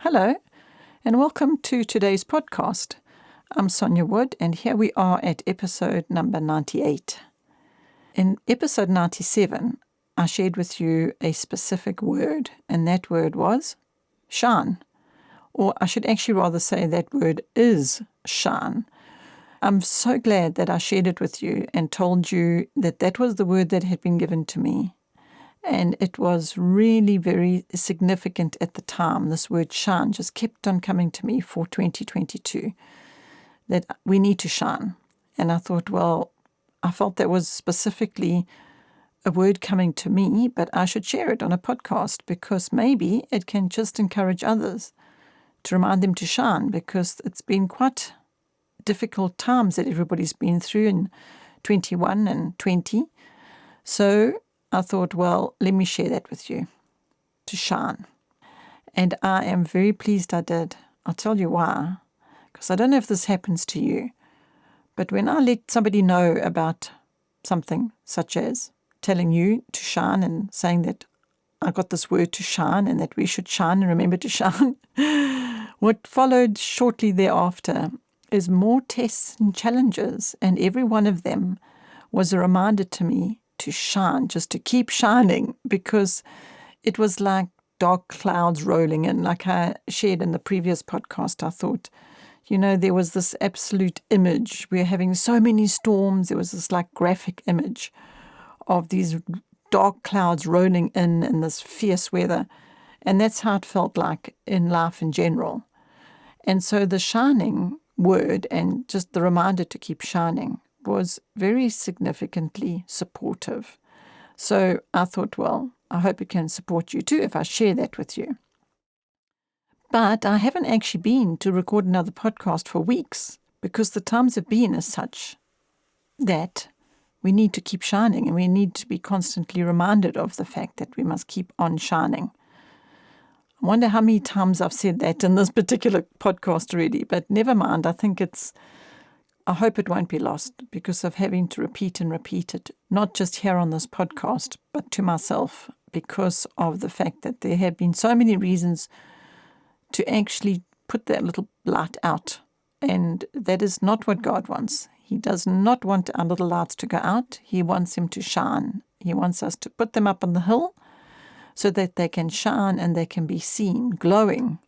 Hello, and welcome to today's podcast. I'm Sonja Wood, and here we are at episode number 98. In episode 97, I shared with you a specific word, and that word was shan. Or I should actually rather say that word is shan. I'm so glad that I shared it with you and told you that that was the word that had been given to me. And it was really very significant at the time. This word shan just kept on coming to me for 2022, that we need to shine. And I thought, well, I felt that was specifically a word coming to me, but I should share it on a podcast because maybe it can just encourage others to remind them to shine, because it's been quite difficult times that everybody's been through in 21 and 20. So I thought, well, let me share that with you, to shine. And I am very pleased I did. I'll tell you why, because I don't know if this happens to you, but when I let somebody know about something, such as telling you to shine and saying that I got this word to shine and that we should shine and remember to shine, what followed shortly thereafter is more tests and challenges, and every one of them was a reminder to me to shine, just to keep shining, because it was like dark clouds rolling in. Like I shared in the previous podcast, I thought, there was this absolute image. We're having so many storms. There was this like graphic image of these dark clouds rolling in this fierce weather. And that's how it felt like in life in general. And so the shining word and just the reminder to keep shining was very significantly supportive. So I thought, well, I hope it can support you too if I share that with you. But I haven't actually been to record another podcast for weeks because the times have been as such that we need to keep shining, and we need to be constantly reminded of the fact that we must keep on shining. I wonder how many times I've said that in this particular podcast already, but never mind. I hope it won't be lost because of having to repeat and repeat it, not just here on this podcast, but to myself, because of the fact that there have been so many reasons to actually put that little light out. And that is not what God wants. He does not want our little lights to go out. He wants them to shine. He wants us to put them up on the hill so that they can shine and they can be seen, glowing.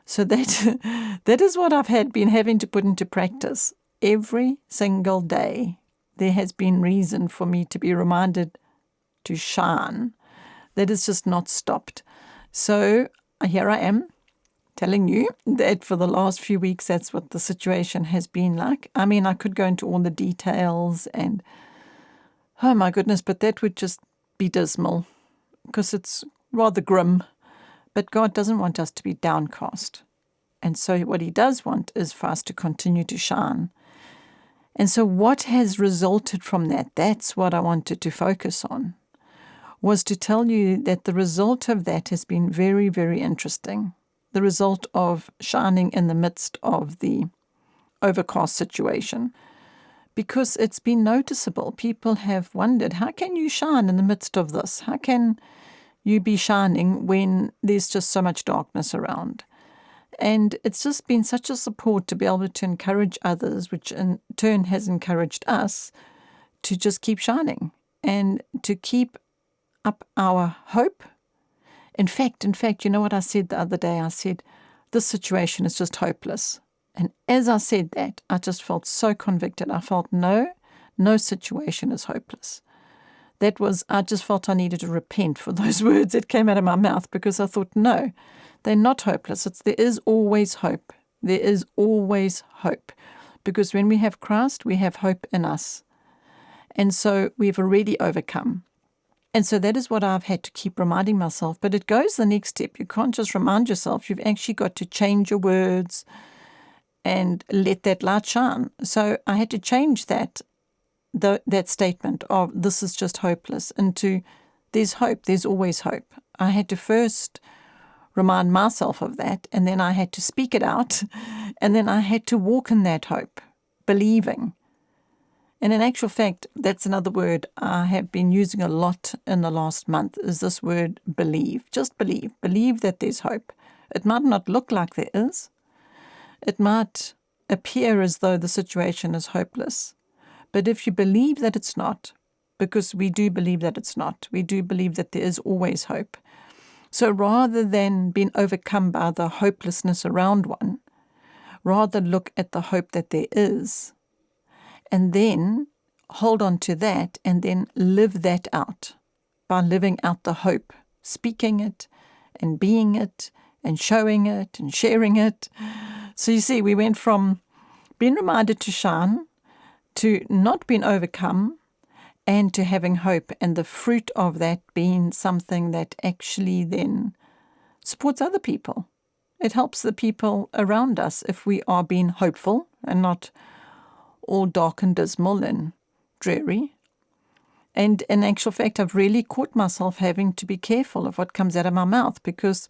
So that is what I've been having to put into practice. Every single day, there has been reason for me to be reminded to shine. That has just not stopped. So here I am telling you that for the last few weeks, that's what the situation has been like. I mean, I could go into all the details and, oh my goodness, but that would just be dismal because it's rather grim. But God doesn't want us to be downcast. And so what he does want is for us to continue to shine. And so what has resulted from that, that's what I wanted to focus on, was to tell you that the result of that has been very, very interesting. The result of shining in the midst of the overcast situation. Because it's been noticeable. People have wondered, how can you shine in the midst of this? How can you be shining when there's just so much darkness around? And it's just been such a support to be able to encourage others, which in turn has encouraged us to just keep shining and to keep up our hope. In fact, you know what I said the other day? I said, this situation is just hopeless. And as I said that, I just felt so convicted. I felt no situation is hopeless. I just felt I needed to repent for those words that came out of my mouth, because I thought, no, they're not hopeless. There is always hope. There is always hope. Because when we have Christ, we have hope in us. And so we've already overcome. And so that is what I've had to keep reminding myself. But it goes the next step. You can't just remind yourself. You've actually got to change your words and let that light shine. So I had to change that statement of this is just hopeless into there's hope, there's always hope. I had to first remind myself of that, and then I had to speak it out, and then I had to walk in that hope, believing. And in actual fact, that's another word I have been using a lot in the last month, is this word believe. Just believe. Believe that there's hope. It might not look like there is. It might appear as though the situation is hopeless. But if you believe that it's not, because we do believe that it's not, we do believe that there is always hope. So rather than being overcome by the hopelessness around one, rather look at the hope that there is, and then hold on to that, and then live that out by living out the hope, speaking it and being it and showing it and sharing it. So you see, we went from being reminded to shine to not being overcome and to having hope, and the fruit of that being something that actually then supports other people. It helps the people around us if we are being hopeful and not all dark and dismal and dreary. And in actual fact, I've really caught myself having to be careful of what comes out of my mouth, because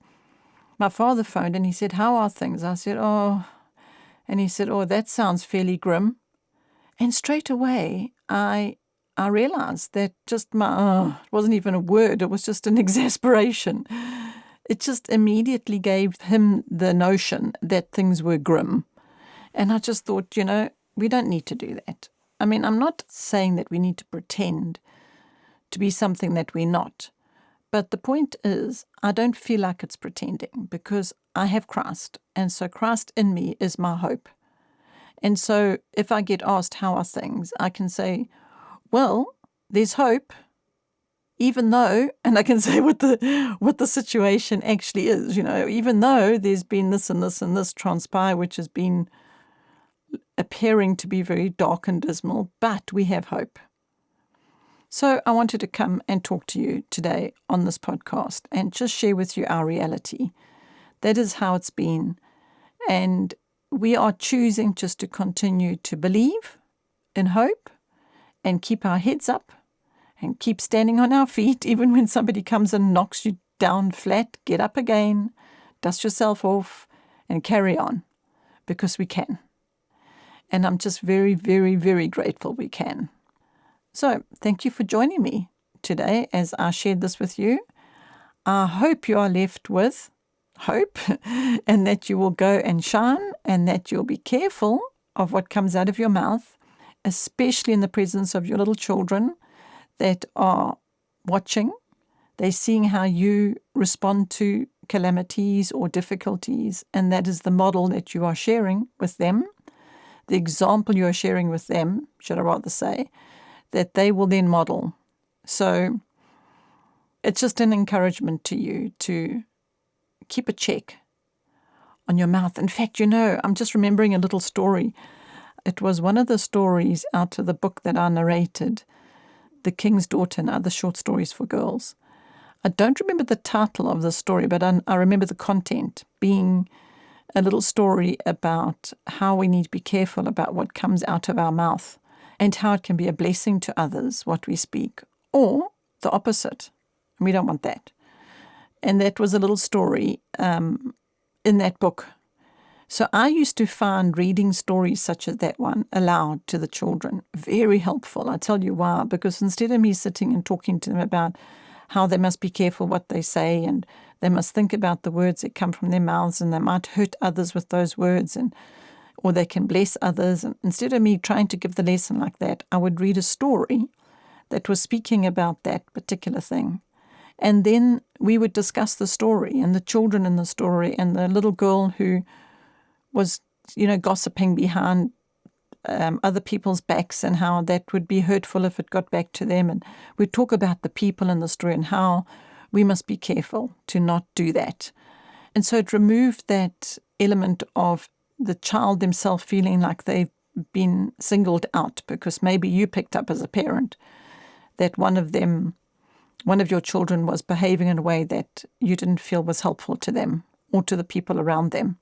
my father phoned and he said, "How are things?" I said, "Oh," and he said, "Oh, that sounds fairly grim." And straight away, I realized that just it wasn't even a word, it was just an exasperation. It just immediately gave him the notion that things were grim. And I just thought, we don't need to do that. I mean, I'm not saying that we need to pretend to be something that we're not. But the point is, I don't feel like it's pretending, because I have Christ. And so Christ in me is my hope. And so if I get asked how are things, I can say, well, there's hope, even though, and I can say what the situation actually is, even though there's been this and this and this transpire, which has been appearing to be very dark and dismal, but we have hope. So I wanted to come and talk to you today on this podcast and just share with you our reality. That is how it's been. And we are choosing just to continue to believe in hope and keep our heads up and keep standing on our feet. Even when somebody comes and knocks you down flat, get up again, dust yourself off and carry on, because we can. And I'm just very, very, very grateful we can. So thank you for joining me today as I shared this with you. I hope you are left with hope and that you will go and shine, and that you'll be careful of what comes out of your mouth, especially in the presence of your little children that are watching. They're seeing how you respond to calamities or difficulties, and that is the model that you are sharing with them, the example you are sharing with them, should I rather say, that they will then model. So it's just an encouragement to you to keep a check on your mouth. In fact, I'm just remembering a little story. It was one of the stories out of the book that I narrated, The King's Daughter and Other Short Stories for Girls. I don't remember the title of the story, but I remember the content being a little story about how we need to be careful about what comes out of our mouth, and how it can be a blessing to others, what we speak, or the opposite. We don't want that. And that was a little story in that book. So I used to find reading stories such as that one aloud to the children very helpful. I tell you why, because instead of me sitting and talking to them about how they must be careful what they say, and they must think about the words that come from their mouths, and they might hurt others with those words, or they can bless others. And instead of me trying to give the lesson like that, I would read a story that was speaking about that particular thing. And then we would discuss the story and the children in the story, and the little girl who was, gossiping behind other people's backs, and how that would be hurtful if it got back to them. And we'd talk about the people in the story and how we must be careful to not do that. And so it removed that element of the child themselves feeling like they've been singled out, because maybe you picked up as a parent that one of your children was behaving in a way that you didn't feel was helpful to them or to the people around them.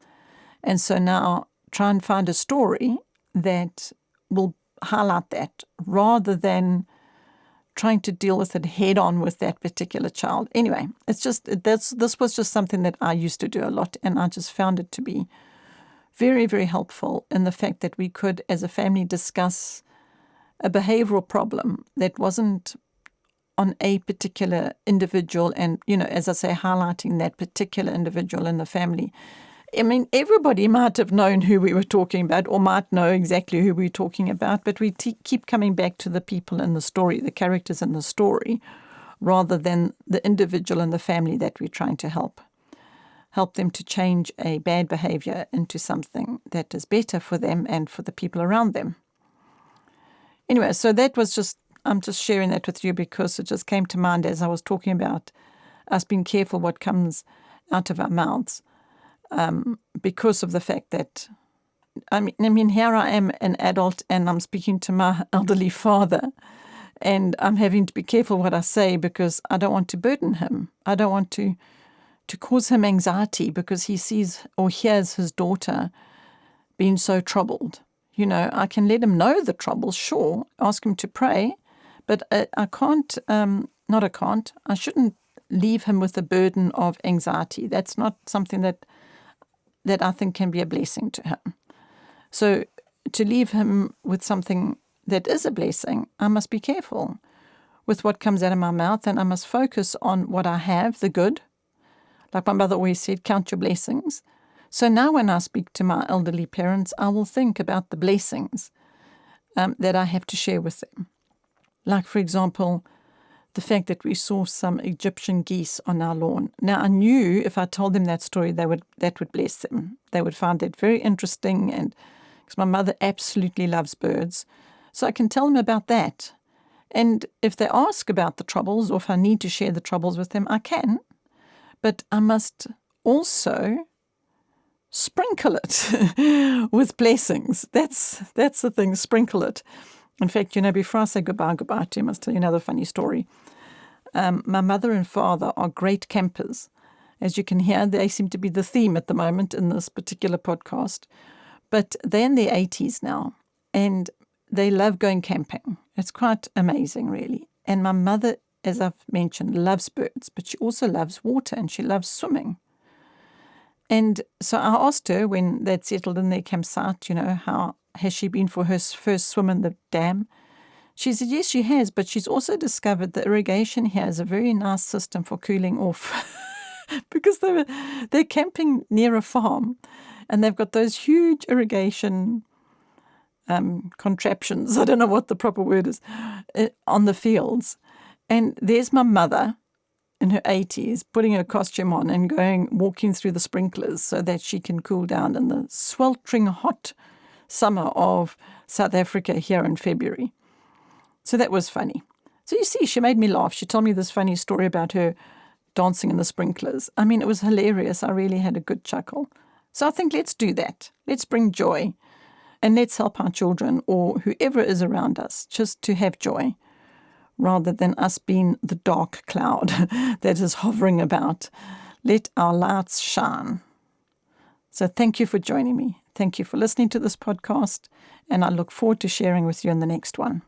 And so now try and find a story that will highlight that, rather than trying to deal with it head on with that particular child. Anyway, this was just something that I used to do a lot, and I just found it to be very, very helpful in the fact that we could, as a family, discuss a behavioral problem that wasn't on a particular individual and, as I say, highlighting that particular individual in the family. I mean, everybody might have known who we were talking about or might know exactly who we were talking about, but we keep coming back to the people in the story, the characters in the story, rather than the individual in the family that we're trying to help. Help them to change a bad behavior into something that is better for them and for the people around them. Anyway, so that was I'm just sharing that with you because it just came to mind as I was talking about us being careful what comes out of our mouths. Because of the fact that, I mean, here I am an adult and I'm speaking to my elderly father and I'm having to be careful what I say because I don't want to burden him. I don't want to cause him anxiety because he sees or hears his daughter being so troubled. I can let him know the trouble, sure, ask him to pray, but I shouldn't leave him with the burden of anxiety. That's not something that I think can be a blessing to him. So to leave him with something that is a blessing, I must be careful with what comes out of my mouth, and I must focus on what I have, the good. Like my mother always said, count your blessings. So now when I speak to my elderly parents, I will think about the blessings that I have to share with them. Like, for example, the fact that we saw some Egyptian geese on our lawn. Now, I knew if I told them that story, that would bless them. They would find that very interesting, and because my mother absolutely loves birds. So I can tell them about that. And if they ask about the troubles, or if I need to share the troubles with them, I can. But I must also sprinkle it with blessings. That's the thing, sprinkle it. In fact, before I say goodbye to you, I must tell you another funny story. My mother and father are great campers. As you can hear, they seem to be the theme at the moment in this particular podcast. But they're in their 80s now, and they love going camping. It's quite amazing, really. And my mother, as I've mentioned, loves birds, but she also loves water, and she loves swimming. And so I asked her when they'd settled in their campsite, how has she been for her first swim in the dam? She said, yes, she has, but she's also discovered the irrigation here is a very nice system for cooling off because they're camping near a farm and they've got those huge irrigation contraptions, I don't know what the proper word is, on the fields. And there's my mother in her 80s putting her costume on and walking through the sprinklers so that she can cool down in the sweltering hot summer of South Africa here in February. So that was funny. So you see, she made me laugh. She told me this funny story about her dancing in the sprinklers. I mean, it was hilarious. I really had a good chuckle. So I think let's do that. Let's bring joy and let's help our children or whoever is around us just to have joy rather than us being the dark cloud that is hovering about. Let our lights shine. So thank you for joining me. Thank you for listening to this podcast, and I look forward to sharing with you in the next one.